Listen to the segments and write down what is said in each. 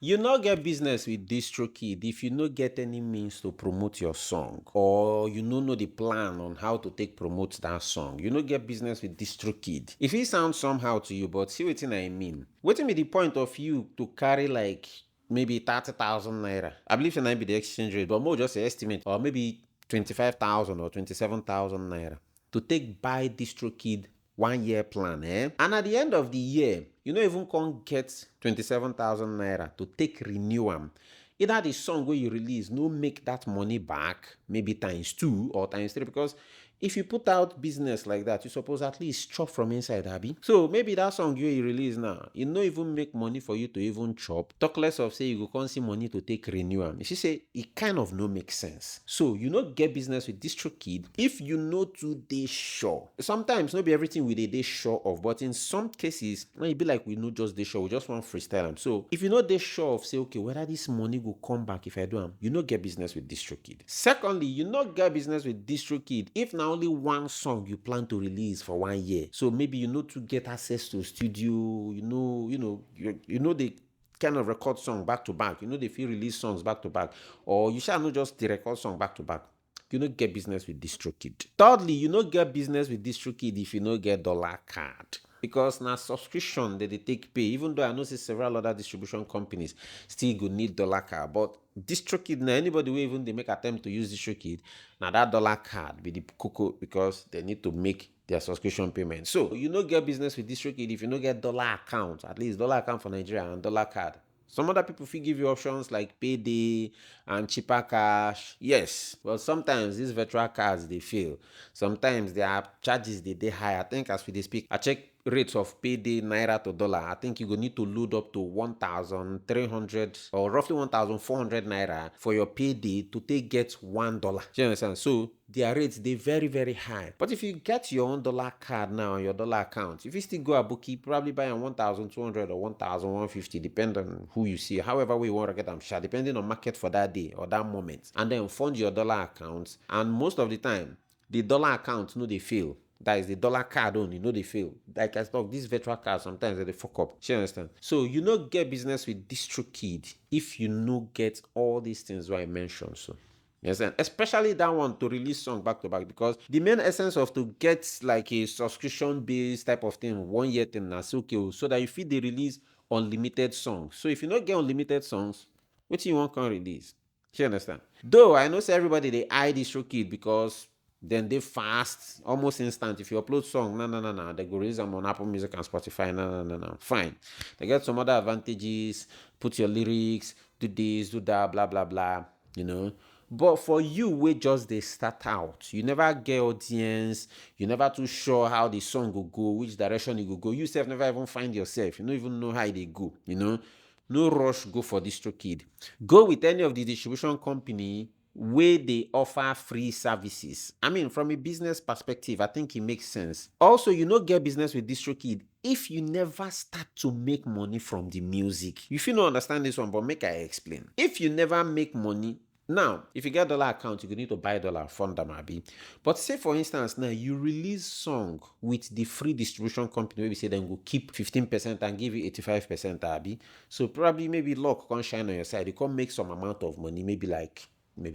You not get business with Distrokid if you no get any means to promote your song, or you no know the plan on how to take promote that song. You no get business with Distrokid. If it sounds somehow to you, but see what I mean. What be the point of you to carry like maybe 30,000 naira? I believe it might be the exchange rate, but more just an estimate, or maybe 25,000 or 27,000 naira to take buy Distrokid 1 year plan, eh? And at the end of the year, you no even can get 27,000 naira to take renew am. Either the song where you release no make that money back, maybe times two or times three, because if you put out business like that, you suppose at least chop from inside, Abby. So maybe that song you release now, it no even make money for you to even chop. Talk less of say you go come see money to take renew am. You see say it kind of no make sense. So you no get business with Distrokid if you know to dey sure. Sometimes no be everything we dey sure of, but in some cases, when e be like we no just dey sure, we just want freestyle am. So if you no dey sure of say okay whether this money go come back if I do am, you no get business with Distrokid. Secondly, you no get business with Distrokid if na only one song you plan to release for 1 year. So maybe you know to get access to studio, you know they kind of record song back to back. You know they feel release songs back to back, or you shall not just the record song back to back. You no get business with Distrokid. Thirdly, you no get business with Distrokid if you no get dollar card. Because na subscription that they take pay, even though I know say several other distribution companies still go need dollar card. But Distrokid, na anybody wey even they make attempt to use Distrokid, now that dollar card be the cocoa because they need to make their subscription payment. So you no get business with Distrokid if you no get dollar account, at least dollar account for Nigeria and dollar card. Some other people fit give you options like payday and cheaper cash. Yes, but sometimes these virtual cards they fail. Sometimes their charges they high. I think as we dey speak, I check rates of payday naira to dollar. I think you go need to load up to 1,300 or roughly 1,400 naira for your payday to take get $1. You understand? So their rates they very very high. But if you get your own dollar card now on your dollar account, if you still go a bookie, probably buy on 1,200 or 1,150, depending on who you see, however way you want to get them share, depending on market for that day or that moment, and then fund your dollar accounts. And most of the time, the dollar account no they fail. That is the dollar card only, no they fail. Like I talk, these virtual cards sometimes they fuck up. You understand? So you no get business with Distrokid if you no get all these things what I mentioned. So yes, and especially that one to release song back to back, because the main essence of to get like a subscription based type of thing 1 year thing that's okay, so that you fit the release unlimited songs. So if you not get unlimited songs, what you want can release? You understand? Though I know say everybody they eye Distrokid because then they fast, almost instant. If you upload song, no, they go release them on Apple Music and Spotify, no. Fine. They get some other advantages, put your lyrics, do this, do that, blah, blah, blah, you know. But for you, we just they start out. You never get audience. You never too sure how the song will go, which direction it will go. You self never even find yourself. You don't even know how they go, you know. No rush, go for Distrokid. Go with any of the distribution company where they offer free services. I mean, from a business perspective, I think it makes sense. Also, you no get business with Distrokid if you never start to make money from the music. You feel no understand this one, but make I explain. If you never make money, now, if you get dollar account, you need to buy dollar, fund them, abi. But say for instance, now you release song with the free distribution company, maybe say then go keep 15% and give you 85%, abi. So probably maybe luck can shine on your side. You can make some amount of money, maybe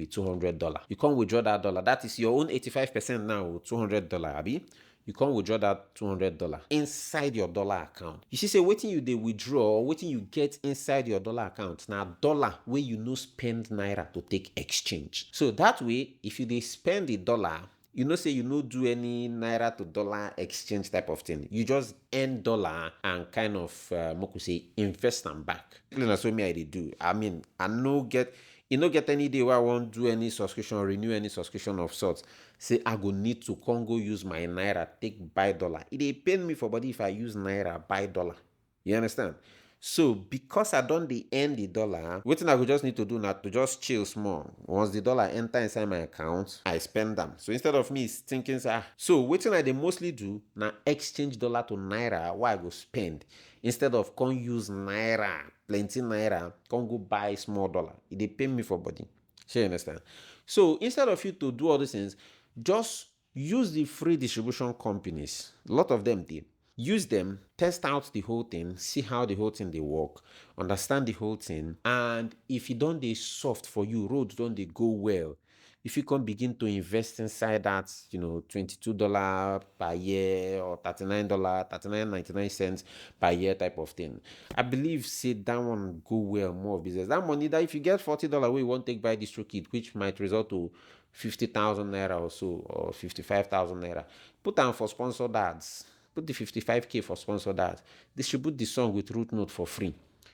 $200. You can't withdraw that dollar. That is your own 85% now, $200, abi. You can't withdraw that $200 inside your dollar account. You see, say waiting you they withdraw or waiting you get inside your dollar account. Now dollar where you no spend naira to take exchange. So that way, if you they spend the dollar, you know say you no do any naira to dollar exchange type of thing. You just earn dollar and kind of moku say invest them back. That's what me I do. I mean, I no get you no get any day where I won't do any subscription, renew any subscription of sorts. Say I go need to Congo use my naira, take buy dollar. It dey pain me for body if I use naira buy dollar. You understand? So because I don't the end the dollar, wetin I go just need to do now to just chill small. Once the dollar enter inside my account, I spend them. So instead of me thinking, so wetin I dey mostly do now exchange dollar to naira, why I go spend instead of con use naira, plenty naira, con go buy small dollar. It dey pain me for body. So you understand? So instead of you to do all these things, just use the free distribution companies. A lot of them did. use them, test out the whole thing, see how the whole thing they work, understand the whole thing. And if it don't they soft for you, roads don't they go well, if you can begin to invest inside that, $22 per year or $39, 39.99 per year type of thing, I believe say that one go well more business. That money that if you get $40 we won't take by Distrokid, which might result to 50,000 naira or so, or 55,000 naira. Put down for sponsored ads. Put the 55K for sponsored ads. Distribute the song with root note for free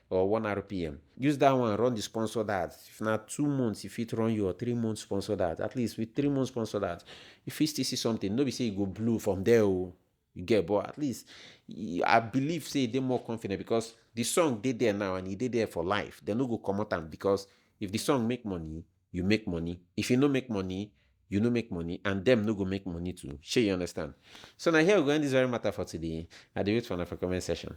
or 1 RPM. Use that one, run the sponsored ads. If not 2 months, if it run your 3 months sponsored ads, at least with 3 months sponsored ads, if you still see something, nobody say you go blue from there. Oh, you get, but at least I believe say they're more confident because the song they there now and he did there for life. They no go come out, because if the song make money, you make money. If you no make money, you no make money, and them no go make money too. Sure, you understand? So now here we go end this very matter for today. I do wait for an comment session.